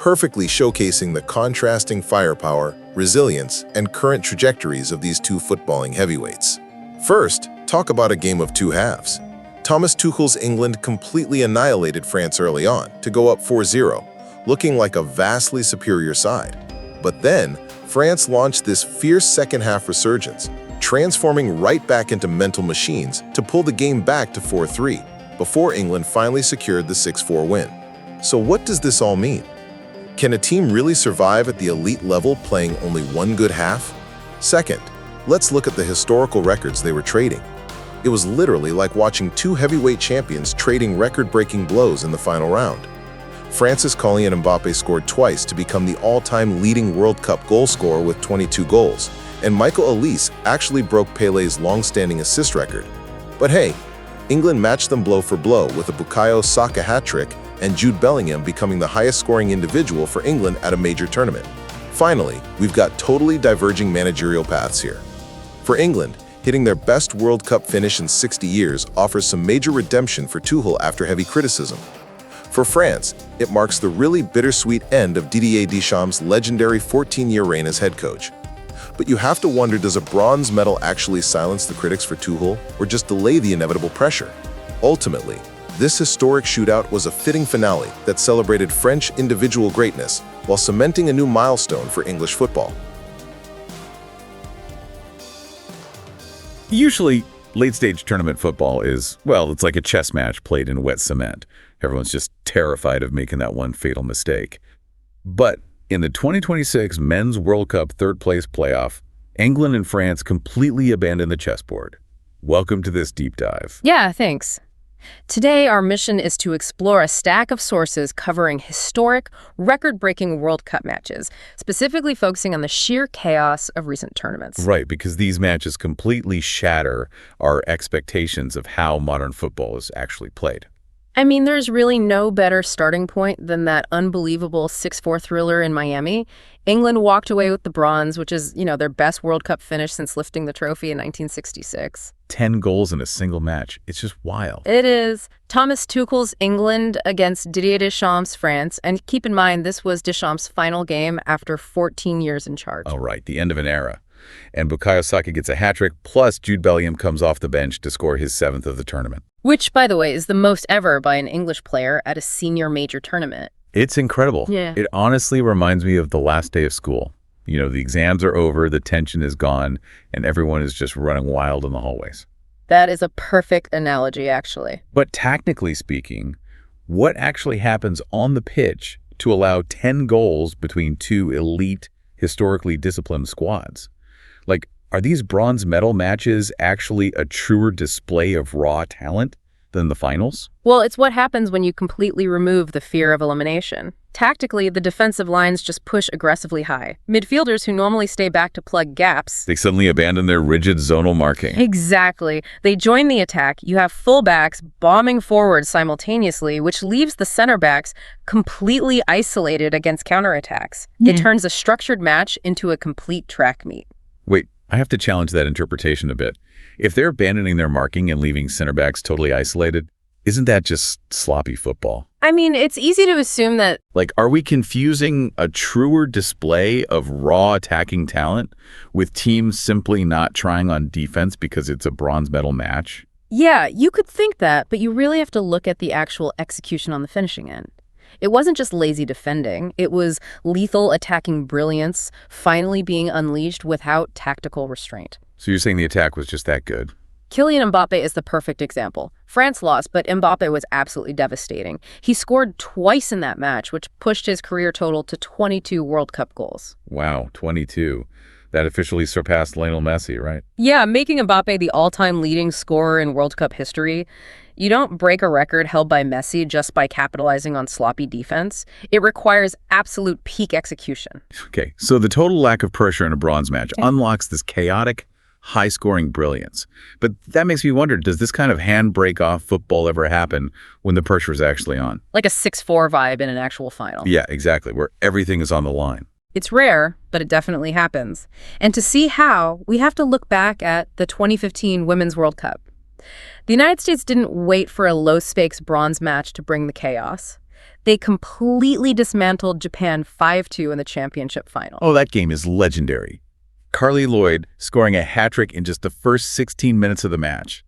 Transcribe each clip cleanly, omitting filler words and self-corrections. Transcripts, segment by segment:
perfectly showcasing the contrasting firepower, resilience, and current trajectories of these two footballing heavyweights. First, talk about a game of two halves. Thomas Tuchel's England completely annihilated France early on to go up 4-0, looking like a vastly superior side. But then, France launched this fierce second-half resurgence, transforming right back into mental machines to pull the game back to 4-3, before England finally secured the 6-4 win. So what does this all mean? Can a team really survive at the elite level playing only one good half? Second, let's look at the historical records they were trading. It was literally like watching two heavyweight champions trading record-breaking blows in the final round. France's Kylian Mbappé scored twice to become the all-time leading World Cup goal scorer with 22 goals, and Olise actually broke Pelé's long-standing assist record. But hey, England matched them blow for blow with a Bukayo Saka hat-trick and Jude Bellingham becoming the highest-scoring individual for England at a major tournament. Finally, we've got totally diverging managerial paths here. For England, hitting their best World Cup finish in 60 years offers some major redemption for Tuchel after heavy criticism. For France, it marks the really bittersweet end of Didier Deschamps' legendary 14-year reign as head coach. But you have to wonder, does a bronze medal actually silence the critics for Tuchel or just delay the inevitable pressure? Ultimately, this historic shootout was a fitting finale that celebrated French individual greatness while cementing a new milestone for English football. Usually, late-stage tournament football is, well, it's like a chess match played in wet cement. Everyone's just terrified of making that one fatal mistake. But in the 2026 Men's World Cup third-place playoff, England and France completely abandoned the chessboard. Welcome to this deep dive. Yeah, thanks. Today, our mission is to explore a stack of sources covering historic, record-breaking World Cup matches, specifically focusing on the sheer chaos of recent tournaments. Right, because these matches completely shatter our expectations of how modern football is actually played. I mean, there's really no better starting point than that unbelievable 6-4 thriller in Miami. England walked away with the bronze, which is, their best World Cup finish since lifting the trophy in 1966. 10 goals in a single match. It's just wild. It is. Thomas Tuchel's England against Didier Deschamps' France. And keep in mind, this was Deschamps' final game after 14 years in charge. Oh, right. The end of an era. And Bukayo Saka gets a hat-trick, plus Jude Bellingham comes off the bench to score his 7th of the tournament. Which, by the way, is the most ever by an English player at a senior major tournament. It's incredible. Yeah. It honestly reminds me of the last day of school. The exams are over, the tension is gone, and everyone is just running wild in the hallways. That is a perfect analogy, actually. But technically speaking, what actually happens on the pitch to allow 10 goals between two elite, historically disciplined squads? Like, are these bronze medal matches actually a truer display of raw talent than the finals? Well, it's what happens when you completely remove the fear of elimination. Tactically, the defensive lines just push aggressively high. Midfielders who normally stay back to plug gaps, They suddenly abandon their rigid zonal marking. Exactly. They join the attack. You have fullbacks bombing forward simultaneously, which leaves the center backs completely isolated against counterattacks. It turns a structured match into a complete track meet. Wait, I have to challenge that interpretation a bit. If they're abandoning their marking and leaving center backs totally isolated, isn't that just sloppy football? I mean, it's easy to assume that. Like, are we confusing a truer display of raw attacking talent with teams simply not trying on defense because it's a bronze medal match? Yeah, you could think that, but you really have to look at the actual execution on the finishing end. It wasn't just lazy defending. It was lethal attacking brilliance finally being unleashed without tactical restraint. So you're saying the attack was just that good? Kylian Mbappé is the perfect example. France lost, but Mbappé was absolutely devastating. He scored twice in that match, which pushed his career total to 22 World Cup goals. Wow, 22. That officially surpassed Lionel Messi, right? Yeah, making Mbappé the all-time leading scorer in World Cup history. You don't break a record held by Messi just by capitalizing on sloppy defense. It requires absolute peak execution. Okay, so the total lack of pressure in a bronze match unlocks this chaotic, high-scoring brilliance. But that makes me wonder, does this kind of handbrake-off football ever happen when the pressure is actually on? Like a 6-4 vibe in an actual final. Yeah, exactly, where everything is on the line. It's rare, but it definitely happens. And to see how, we have to look back at the 2015 Women's World Cup. The United States didn't wait for a low-stakes bronze match to bring the chaos. They completely dismantled Japan 5-2 in the championship final. Oh, that game is legendary. Carly Lloyd scoring a hat-trick in just the first 16 minutes of the match.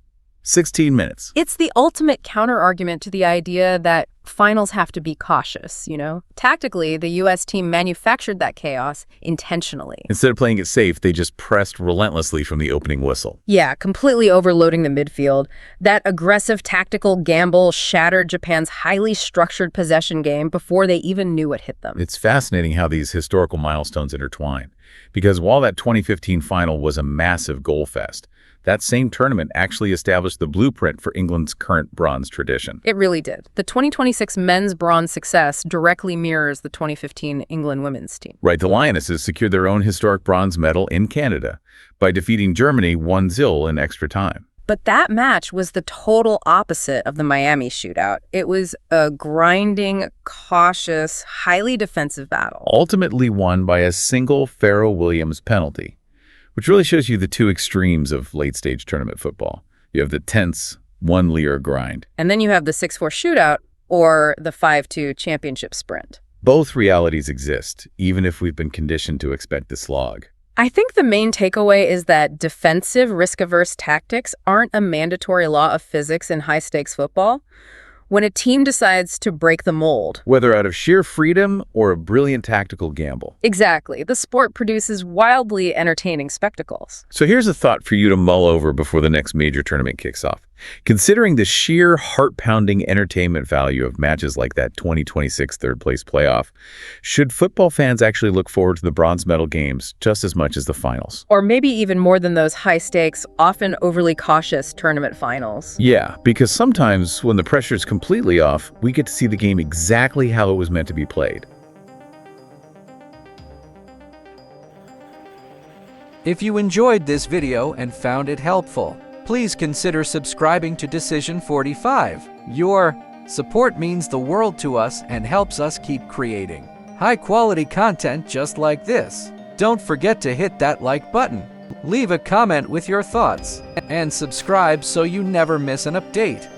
16 minutes. It's the ultimate counter-argument to the idea that finals have to be cautious, you know? Tactically, the U.S. team manufactured that chaos intentionally. Instead of playing it safe, they just pressed relentlessly from the opening whistle. Yeah, completely overloading the midfield. That aggressive tactical gamble shattered Japan's highly structured possession game before they even knew what hit them. It's fascinating how these historical milestones intertwine, because while that 2015 final was a massive goal fest, that same tournament actually established the blueprint for England's current bronze tradition. It really did. The 2026 men's bronze success directly mirrors the 2015 England women's team. Right, the Lionesses secured their own historic bronze medal in Canada by defeating Germany 1-0 in extra time. But that match was the total opposite of the Miami shootout. It was a grinding, cautious, highly defensive battle. Ultimately won by a single Pharrell Williams penalty, which really shows you the two extremes of late-stage tournament football. You have the tense, one-leer grind. And then you have the 6-4 shootout or the 5-2 championship sprint. Both realities exist, even if we've been conditioned to expect the slog. I think the main takeaway is that defensive, risk-averse tactics aren't a mandatory law of physics in high-stakes football. When a team decides to break the mold, Whether out of sheer freedom or a brilliant tactical gamble. exactly, the sport produces wildly entertaining spectacles. So here's a thought for you to mull over before the next major tournament kicks off. Considering the sheer heart-pounding entertainment value of matches like that 2026 third-place playoff, should football fans actually look forward to the bronze medal games just as much as the finals? Or maybe even more than those high-stakes, often overly cautious tournament finals. Yeah, because sometimes when the pressure's completely off, we get to see the game exactly how it was meant to be played. If you enjoyed this video and found it helpful, please consider subscribing to Decision 45. Your support means the world to us and helps us keep creating high-quality content just like this. Don't forget to hit that like button, leave a comment with your thoughts, and subscribe so you never miss an update.